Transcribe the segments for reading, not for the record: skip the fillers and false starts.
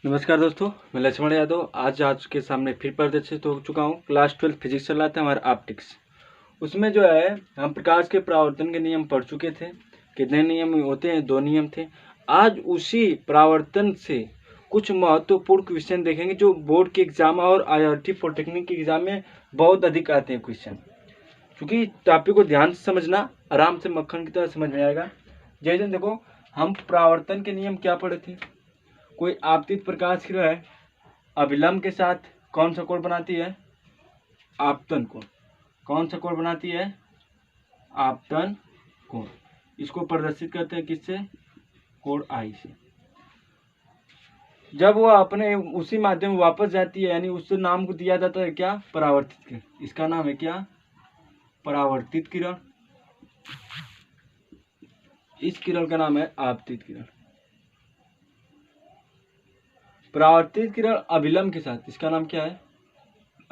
नमस्कार दोस्तों, मैं लक्ष्मण यादव आज के सामने फिर प्रदर्शित हो चुका हूँ। क्लास 12 फिजिक्स चल रहा था हमारा ऑप्टिक्स। उसमें जो है हम प्रकाश के परावर्तन के नियम पढ़ चुके थे। कितने नियम होते हैं? 2 नियम थे। आज उसी परावर्तन से कुछ महत्वपूर्ण क्वेश्चन देखेंगे जो बोर्ड के एग्जाम और IIT पॉलिटेक्निक के एग्जाम में बहुत अधिक आते हैं क्वेश्चन। क्योंकि टॉपिक को ध्यान से समझना, आराम से मक्खन की तरह समझ में आएगा। जैसे देखो, हम परावर्तन के नियम क्या पढ़े थे? कोई आपतित प्रकाश किरण है, अभिलंब के साथ कौन सा कोण बनाती है? आपतन कोण। कौन सा कोण बनाती है? आपतन कोण। इसको प्रदर्शित करते हैं किससे? कोण आई से। जब वो अपने उसी माध्यम में वापस जाती है, यानी उस नाम को दिया जाता है क्या? परावर्तित किरण। इसका नाम है क्या? परावर्तित किरण। इस किरण का नाम है आपतित किरण। परावर्तित किरण अभिलंब के साथ, इसका नाम क्या है?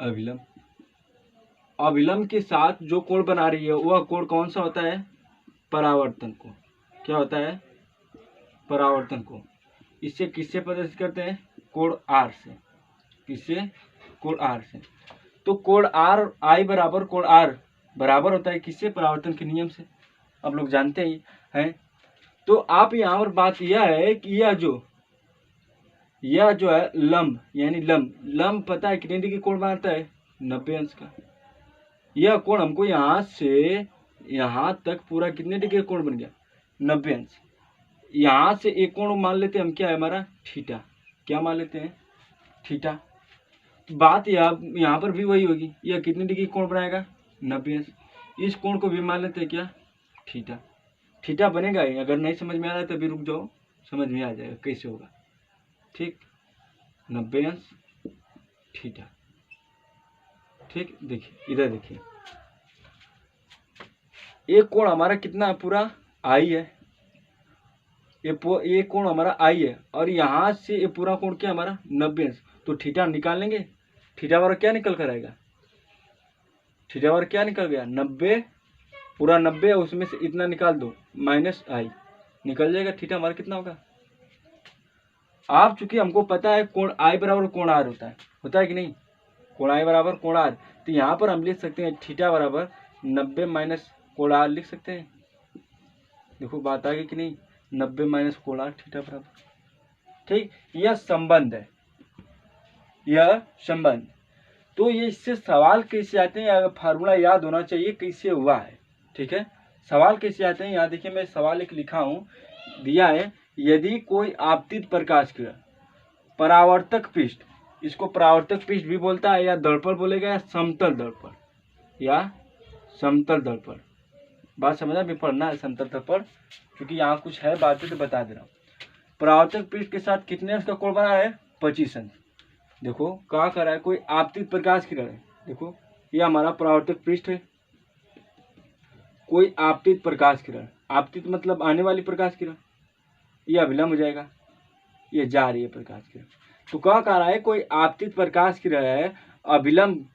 अभिलंब। अभिलंब के साथ जो कोण बना रही है वह कोण कौन सा होता है? परावर्तन कोण। क्या होता है? परावर्तन कोण। इससे किससे प्रदर्शित करते हैं? कोण आर से। किससे? कोण आर से। तो कोण आर आई बराबर कोण आर बराबर होता है किससे? परावर्तन के नियम से। आप लोग जानते ही हैं। तो आप यहाँ पर बात यह है कि यह जो है लंब, यानी लंब पता है कितने डिग्री कोण बनाता है? 90 अंश का। यह कोण हमको यहाँ से यहाँ तक पूरा कितने डिग्री कोण बन गया? 90 अंश। यहाँ से एक कोण मान लेते हैं हम, क्या है हमारा? थीटा। क्या मान लेते हैं? थीटा। बात यहाँ पर भी वही होगी। यह कितने डिग्री कोण बनाएगा? 90 अंश। इस कोण को भी मान लेते हैं क्या? थीटा। थीटा बनेगा ही। अगर नहीं समझ में आ रहा है तभी रुक जाओ, समझ में आ जाएगा कैसे होगा। ठीक, 90 अंश थीटा। ठीक, देखिए इधर देखिए, एक कोण हमारा कितना है? पूरा आई है। ये कोण हमारा आई है और यहाँ से ये पूरा कोण क्या हमारा? 90 अंश। तो थीटा निकाल लेंगे। थीटा बार क्या निकल कर आएगा? थीटा बार क्या निकल गया? 90, पूरा 90, उसमें से इतना निकाल दो, माइनस आई निकल जाएगा। थीटा हमारा कितना होगा? आप चूंकि हमको पता है कोण आई बराबर कोण आर होता है कि नहीं? कोण आई बराबर कोण आर। तो यहाँ पर हम लिख सकते हैं थीटा बराबर 90 माइनस कोण आर लिख सकते हैं। देखो बात आ गई कि नहीं? 90 माइनस कोण आर थीटा बराबर। ठीक, यह संबंध है, यह संबंध। तो ये इससे सवाल कैसे आते हैं? फार्मूला याद होना चाहिए कैसे हुआ है। ठीक है, सवाल कैसे आते हैं? यहाँ देखिए, मैं सवाल एक लिखा हूँ, दिया है, यदि कोई आपतित प्रकाश किरण परावर्तक पृष्ठ, इसको परावर्तक पृष्ठ भी बोलता है, या दर्पण बोलेगा, या समतल दर्पण, या समतल दर्पण। बात समझना, भी पढ़ना है समतल दर्पण, क्योंकि यहाँ कुछ है बातें तो बता दे रहा हूँ। परावर्तक पृष्ठ के साथ कितने अंश का कोण बना है? 25 अंश। देखो क्या कर रहा है? कोई आपतित प्रकाश किरण है। देखो ये हमारा परावर्तक पृष्ठ है। कोई आपतित प्रकाश किरण, आपतित मतलब आने वाली प्रकाश किरण, ये अभिलंब हो जाएगा, ये जा रही है प्रकाश किरण। तो क्या कर रहा है? कोई आपतित प्रकाश किरण है, अभिलंब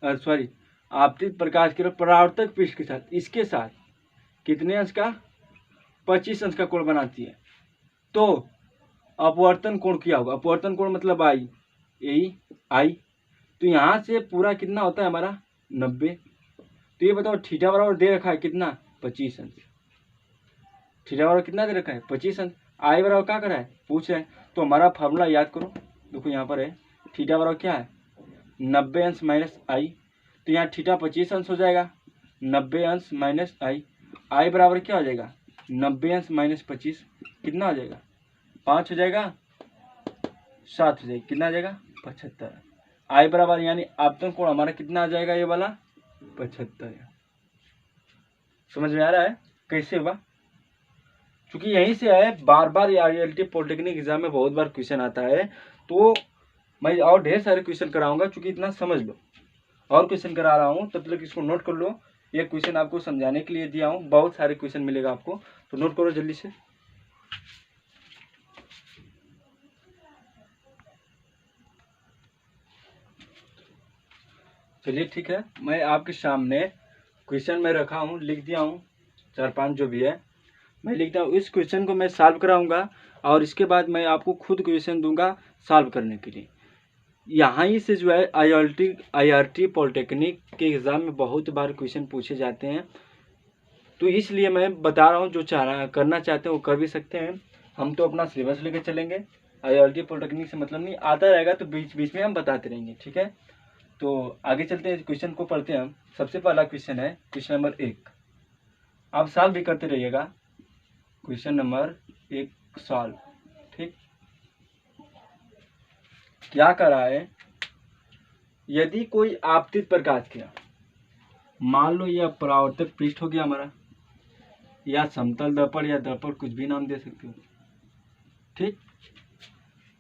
आपतित प्रकाश किरण परावर्तक पृष्ठ के साथ, इसके साथ कितने अंश का? 25 अंश का कोण बनाती है। तो अपवर्तन कोण क्या होगा? अपवर्तन कोण मतलब आई, यही आई। तो यहाँ से पूरा कितना होता है हमारा? 90। तो ये बताओ थीटा बराबर दे रखा है कितना? 25 अंश। थीटा बराबर कितना दे रखा है? 25 अंश। आई बराबर क्या कर रहा है? पूछ रहा है। तो हमारा फार्मूला याद करो, देखो यहाँ पर है, थीटा बराबर क्या है? 90 अंश माइनस आई। तो यहाँ थीटा 25 अंश हो जाएगा, 90 अंश माइनस आई। आई बराबर क्या हो जाएगा? 90 अंश माइनस 25, कितना हो जाएगा? 5 हो जाएगा, 7 हो जाएगा, कितना आ जाएगा? 75। आई बराबर यानी आपतन कोण हमारा कितना आ जाएगा? ये वाला 75। समझ में आ रहा है कैसे हुआ? क्योंकि यहीं से है, बार बार IIT पॉलिटेक्निक एग्जाम में बहुत बार क्वेश्चन आता है। तो मैं और ढेर सारे क्वेश्चन कराऊंगा, क्योंकि इतना समझ लो। और क्वेश्चन करा रहा हूँ, तब तक इसको नोट कर लो। ये क्वेश्चन आपको समझाने के लिए दिया हूँ, बहुत सारे क्वेश्चन मिलेगा आपको, तो नोट करो जल्दी से। चलिए ठीक है, मैं आपके सामने क्वेश्चन में रखा हूँ, लिख दिया हूँ, 4-5 जो भी है मैं लिखता हूँ। इस क्वेश्चन को मैं सॉल्व कराऊंगा और इसके बाद मैं आपको खुद क्वेश्चन दूंगा, सॉल्व करने के लिए। यहाँ ही से जो है IRT पॉलिटेक्निक के एग्ज़ाम में बहुत बार क्वेश्चन पूछे जाते हैं, तो इसलिए मैं बता रहा हूँ, जो करना चाहते हैं वो कर भी सकते हैं। हम तो अपना सिलेबस लेके चलेंगे, IRT पॉलिटेक्निक से मतलब नहीं, आता रहेगा तो बीच बीच में हम बताते रहेंगे, ठीक है। तो आगे चलते हैं, क्वेश्चन को पढ़ते हैं हम। सबसे पहला क्वेश्चन है क्वेश्चन नंबर 1, आप सॉल्व भी करते रहिएगा। क्वेश्चन नंबर 1 सॉल्व, ठीक। क्या कर रहा है, यदि कोई आपतित प्रकाश किरण, मान लो यह परावर्तक पृष्ठ हो गया हमारा, या समतल दर्पण या दर्पण, कुछ भी नाम दे सकते हो, ठीक।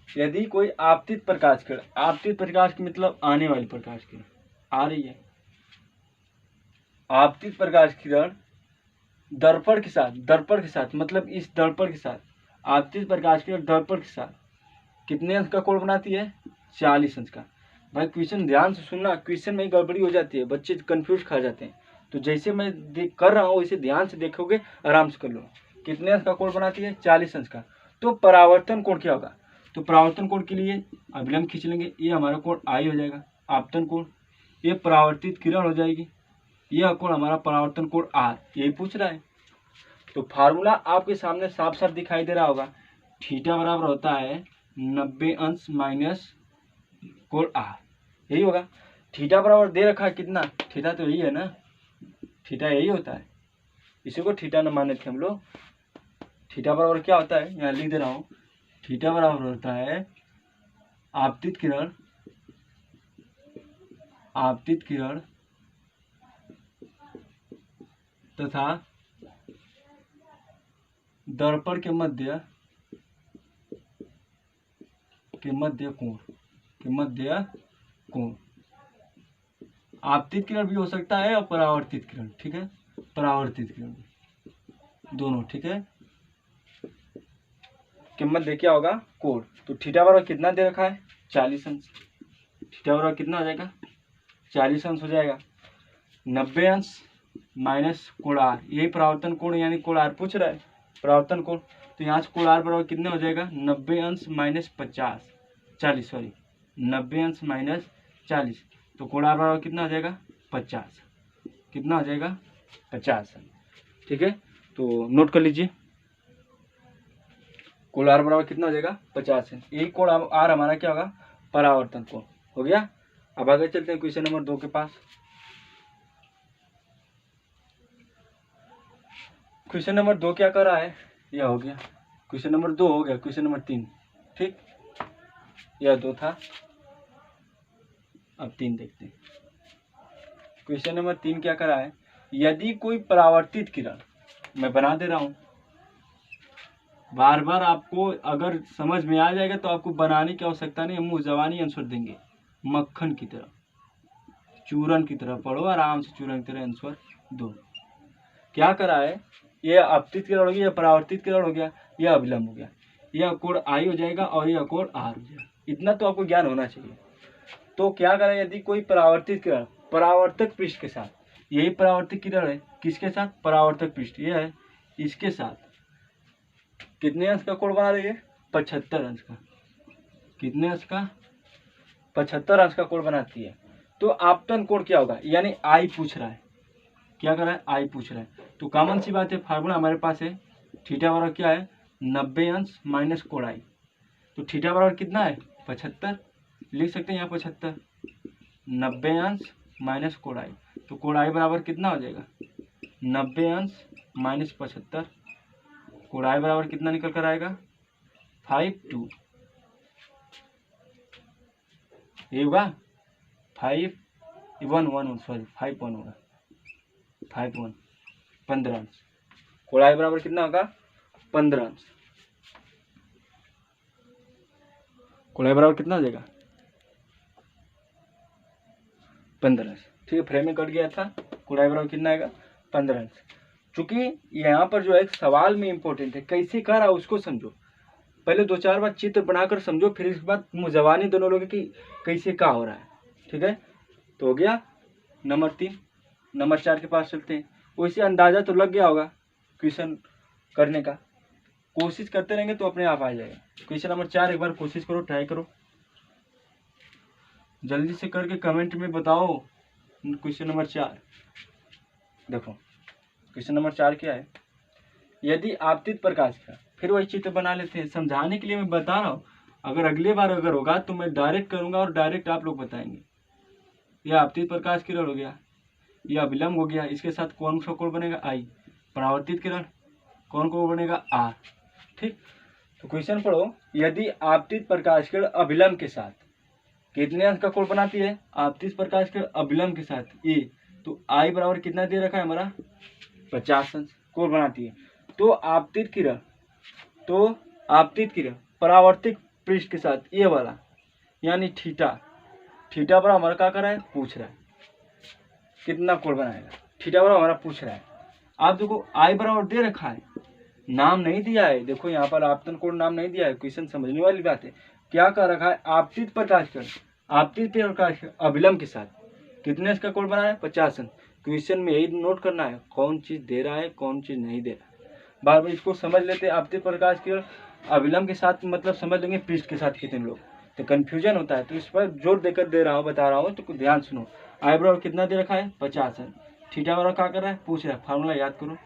यदि कोई आपतित प्रकाश किरण, आपतित प्रकाश की मतलब आने वाली प्रकाश किरण आ रही है, आपतित प्रकाश किरण दर्पण के साथ मतलब इस दर्पण के साथ, आपतित प्रकाश किरण दर्पण के साथ कितने अंश का कोण बनाती है, 40 अंश का। भाई क्वेश्चन ध्यान से सुनना, क्वेश्चन में गड़बड़ी हो जाती है, बच्चे कंफ्यूज खा जाते हैं। तो जैसे मैं कर रहा हूँ वैसे ध्यान से देखोगे, आराम से कर लो। कितने अंश का कोण बनाती है, 40 अंश का। तो परावर्तन कोण क्या होगा, तो परावर्तन कोण के लिए अभिलंब खींच लेंगे, ये हमारा कोण I हो जाएगा, आपतन कोण, ये परावर्तित किरण हो जाएगी, यह कोण हमारा परावर्तन कोण R, यही पूछ रहा है। तो फार्मूला आपके सामने साफ साफ दिखाई दे रहा होगा, थीटा बराबर होता है 90 अंश माइनस कोण R, यही होगा। थीटा बराबर दे रखा है कितना, थीटा तो यही है ना, थीटा यही होता है, इसी को थीटा न माने थे हम लोग। थीटा बराबर क्या होता है, यहाँ लिख दे रहा हूँ, थीटा बराबर होता है आपतित किरण तथा दर्पण के मध्य कोण। आपतित किरण भी हो सकता है और परावर्तित किरण, ठीक है, परावर्तित किरण दोनों, ठीक है। कीमत देखिए होगा कोण, तो थीटा बराबर कितना दे रखा है, 40 अंश। थीटा बराबर कितना हो जाएगा, 40 अंश हो जाएगा। 90 अंश माइनस कोण R, यही परावर्तन कोण यानी कोण R पूछ रहा है, परावर्तन कोण। तो यहाँ से कोण R बराबर कितने हो जाएगा, 90 अंश माइनस 40, सॉरी 90 अंश माइनस 40, तो कोण R बराबर कितना हो जाएगा, 50, कितना हो जाएगा, 50, ठीक है। तो नोट कर लीजिए, कोण R बराबर कितना हो जाएगा, 50 है। यही कोण R हमारा क्या होगा, परावर्तन कोण हो गया। अब आगे चलते हैं क्वेश्चन नंबर 2 के पास। क्वेश्चन नंबर 2 क्या कर रहा है, यह हो गया क्वेश्चन नंबर 2, हो गया क्वेश्चन नंबर 3, ठीक। यह 2 था, अब 3 देखते हैं। क्वेश्चन नंबर 3 क्या कर रहा है, यदि कोई परावर्तित किरण, मैं बना दे रहा हूं, बार बार आपको अगर समझ में आ जाएगा तो आपको बनाने की आवश्यकता नहीं, हम मुँह जबानी आंसर देंगे, मक्खन की तरह, चूरन की तरह पढ़ो आराम से, चूरन की तरह आंसर दो। क्या करा है, यह आपतित किरण हो गया, यह परावर्तित किरण हो गया, यह अभिलंब हो गया, यह कोण I हो जाएगा और यह कोण R हो जाएगा। इतना तो आपको ज्ञान होना चाहिए। तो क्या करें, यदि कोई परावर्तित किरण परावर्तक पृष्ठ के साथ, यही परावर्तित किरण है, किसके साथ, परावर्तक पृष्ठ यह है, इसके साथ कितने अंश का कोण बना रही है, 75 अंश का। कितने अंश का, 75 अंश का कोण बनाती है। तो आपतन कोण क्या होगा, यानी I पूछ रहा है, क्या कर रहा है, I पूछ रहा है। तो कॉमन सी बात है, फार्मूला हमारे पास है, थीटा बराबर क्या है, 90 अंश माइनस कोण I। तो थीटा बराबर कितना है, 75, लिख सकते हैं यहाँ 75, 90 अंश माइनस कोण I, तो कोण I बराबर कितना हो जाएगा, 90 अंश माइनस 75, कोण I बराबर कितना निकल कर आएगा, 5.2, ये होगा 5.1 सॉरी 5.1 होगा, 5.1, 15 अंश। कोण I बराबर कितना होगा, 15 अंश। कोण I बराबर कितना हो जाएगा, 15 अंश, ठीक है। फ्रेम में कट गया था, कोण I बराबर कितना आएगा, 15 अंश। चूंकि यहाँ पर जो है सवाल में इंपॉर्टेंट है, कैसे कर रहा है उसको समझो, पहले 2-4 बार चित्र बनाकर समझो, फिर इसके बाद मुझवानी दोनों लोगों की कैसे क्या हो रहा है, ठीक है। तो हो गया नंबर 3। नंबर 4 के पास चलते हैं। वैसे अंदाजा तो लग गया होगा क्वेश्चन करने का, कोशिश करते रहेंगे तो अपने आप आ जाएगा। क्वेश्चन नंबर 4 एक बार कोशिश करो, ट्राई करो, जल्दी से करके कमेंट में बताओ। क्वेश्चन नंबर 4 देखो, क्वेश्चन नंबर 4 क्या है, यदि आपतित प्रकाश का, फिर वही चित्र बना लेते हैं, समझाने के लिए मैं बता रहा हूँ। अगर अगले बार अगर होगा तो मैं डायरेक्ट करूँगा और डायरेक्ट आप लोग बताएंगे। यह आपतित प्रकाश किरण हो गया, यह अभिलंब हो गया, इसके साथ कौन सा कोण बनेगा आई, परावर्तित किरण कौन कोण बनेगा आर। ठीक, तो क्वेश्चन पढ़ो, यदि आपतित प्रकाश किरण अभिलंब के साथ कितने अंश का कोण बनाती है, आपतित प्रकाश किरण अभिलंब के साथ ए, तो आई बराबर कितना दे रखा है हमारा 50 अंश कोण बनाती है। तो आपतित किरण परावर्तित पृष्ठ के साथ ये वाला यानी थीटा बराबर हमारा क्या कर रहा है, पूछ रहा है कितना कोण बनाएगा, थीटा बराबर हमारा पूछ रहा है। आप देखो आई बराबर दे रखा है, नाम नहीं दिया है, देखो यहाँ पर आपतन कोण नाम नहीं दिया है, क्वेश्चन समझने वाली बात है। क्या कर रखा है, आपतित प्रकाश किरण अभिलंब के साथ कितने अंश का कोण बना है 50 अंश। क्वेश्चन में यही नोट करना है कौन चीज दे रहा है कौन चीज नहीं दे रहा है। बार बार इसको समझ लेते हैं, आपतित प्रकाश किरण अभिलंब के साथ मतलब समझ लेंगे पृष्ठ के साथ कितने लोग, तो कंफ्यूजन होता है, तो इस पर जोर देकर दे रहा हूँ, बता रहा हूँ, तो ध्यान सुनो। आई बराबर कितना दे रखा है 50 अंश, थीटा बराबर क्या कर रहा है पूछ रहा है, फार्मूला याद करो,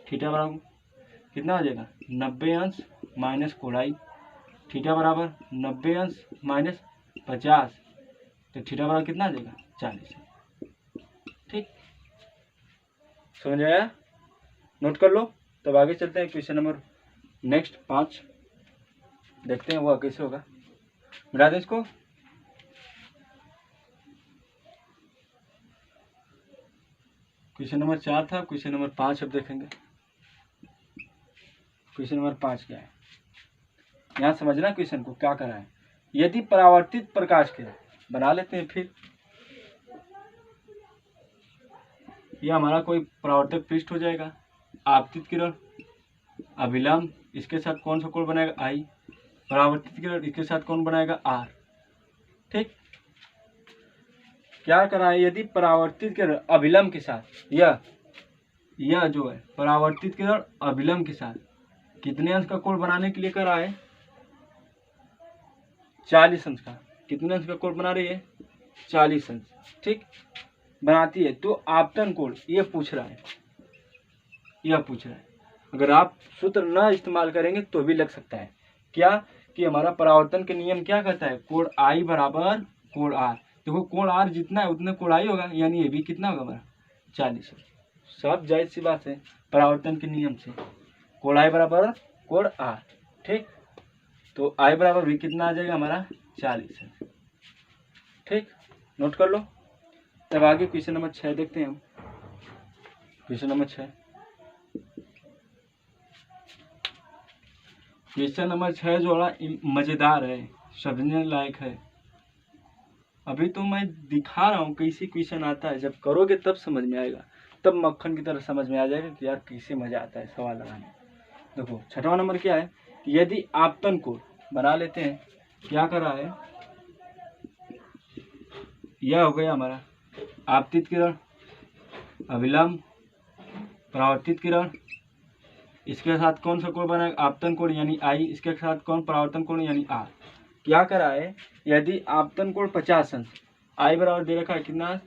थीटा बराबर कितना आ जाएगा 90 अंश माइनस कोण आई, थीटा बराबर 90 अंश माइनस 50, तो थीटा बराबर कितना आ जाएगा 40। ठीक, समझ आया, नोट कर लो। तब आगे चलते हैं क्वेश्चन नंबर नेक्स्ट 5 देखते हैं वह कैसे होगा, मिटा दें इसको। क्वेश्चन नंबर 4 था, क्वेश्चन नंबर 5 अब देखेंगे। क्वेश्चन नंबर 5 क्या है, यहाँ समझना क्वेश्चन को क्या करा है। यदि परावर्तित प्रकाश किरण बना लेते हैं, फिर यह हमारा कोई परावर्तक पृष्ठ हो जाएगा, आपतित किरण अभिलंब, इसके साथ कौन सा कोण बनेगा आई, परावर्तित किरण इसके साथ कौन बनाएगा आर। ठीक, क्या करा है, यदि परावर्तित किरण अभिलंब के साथ यह जो है परावर्तित किरण अभिलंब के साथ कितने अंश का कोण बनाने के लिए करा है 40 अंश का, कितने अंश का कोण बना रही है 40 अंश। ठीक, बनाती है, तो आपतन कोण ये पूछ रहा है, अगर आप सूत्र न इस्तेमाल करेंगे तो भी लग सकता है। क्या कि हमारा परावर्तन के नियम क्या कहता है, कोण आई बराबर कोण आर। देखो कोण आर जितना है उतना कोण आई होगा, यानी ये भी कितना होगा हमारा 40। सब जायज सी बात है, परावर्तन के नियम से कोण आई बराबर कोण आर। ठीक, तो आई बराबर भी कितना आ जाएगा हमारा 40। ठीक, नोट कर लो। तब आगे क्वेश्चन नंबर 6 देखते हैं हम। क्वेश्चन नंबर 6, क्वेश्चन नंबर 6 जो मजेदार है, समझने लायक है। अभी तो मैं दिखा रहा हूँ कैसे क्वेश्चन आता है, जब करोगे तब समझ में आएगा, तब मक्खन की तरह समझ में आ जाएगा कि यार कैसे मजा आता है सवाल लगाने। देखो 6वां नंबर क्या है, यदि आपतन कोण बना लेते हैं, क्या कर रहा है, यह हो गया हमारा आपतित किरण अभिलंब परावर्तित किरण, इसके साथ कौन सा कोण बनेगा आपतन कोण यानी आई, इसके साथ कौन परावर्तन कोण यानी आर। क्या करा है, यदि आपतन कोण 50 अंश, आई बराबर दे रखा है कितना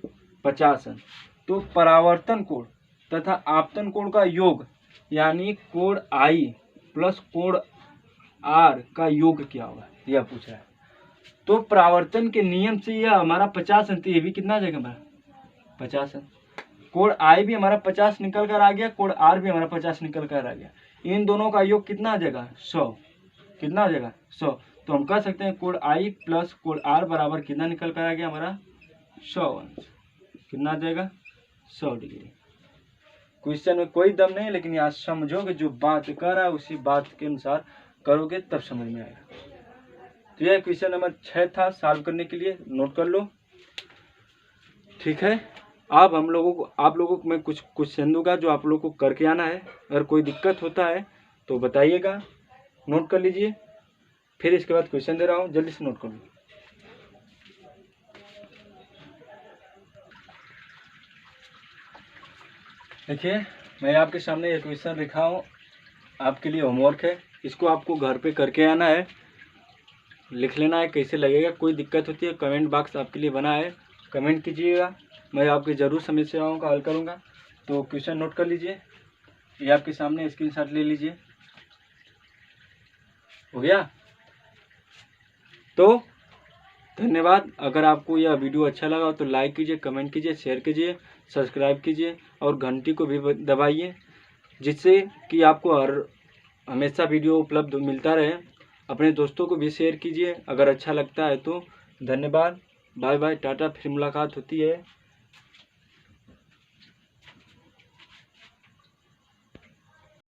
50 अंश, तो परावर्तन कोण तथा आपतन कोण का योग यानी कोण आई प्लस कोण आर का योग क्या होगा यह पूछ रहा है। तो परावर्तन के नियम से यह हमारा 50 अंश, ये भी कितना आ जाएगा हमारा 50 अंश, कोण आई भी हमारा 50 निकल कर आ गया, कोण आर भी हमारा 50 निकल कर आ गया, इन दोनों का योग कितना आ जाएगा 100, कितना आ जाएगा 100। तो हम कह सकते हैं कोण आई प्लस कोण आर बराबर कितना निकल कर आ गया हमारा 100 अंश, कितना आ जाएगा 100 डिग्री। क्वेश्चन में कोई दम नहीं, लेकिन यहाँ समझोगे जो बात कर रहा है उसी बात के अनुसार करोगे तब समझ में आएगा। तो यह क्वेश्चन नंबर 6 था, सॉल्व करने के लिए नोट कर लो। ठीक है, अब आप लोगों को मैं कुछ क्वेश्चन दूंगा जो आप लोगों को करके आना है। अगर कोई दिक्कत होता है तो बताइएगा, नोट कर लीजिए। फिर इसके बाद क्वेश्चन दे रहा हूँ, जल्दी से नोट कर लो। देखिए मैं आपके सामने ये क्वेश्चन लिखा हूँ, आपके लिए होमवर्क है, इसको आपको घर पे करके आना है, लिख लेना है कैसे लगेगा। कोई दिक्कत होती है कमेंट बॉक्स आपके लिए बना है, कमेंट कीजिएगा, मैं आपकी ज़रूर समस्याओं का हल करूँगा। तो क्वेश्चन नोट कर लीजिए, ये आपके सामने स्क्रीनशॉट ले लीजिए। हो गया? तो धन्यवाद। अगर आपको यह वीडियो अच्छा लगा तो लाइक कीजिए, कमेंट कीजिए, शेयर कीजिए, सब्सक्राइब कीजिए और घंटी को भी दबाइए, जिससे कि आपको हमेशा वीडियो उपलब्ध मिलता रहे। अपने दोस्तों को भी शेयर कीजिए अगर अच्छा लगता है तो। धन्यवाद, बाय बाय, टाटा, फिर मुलाकात होती है।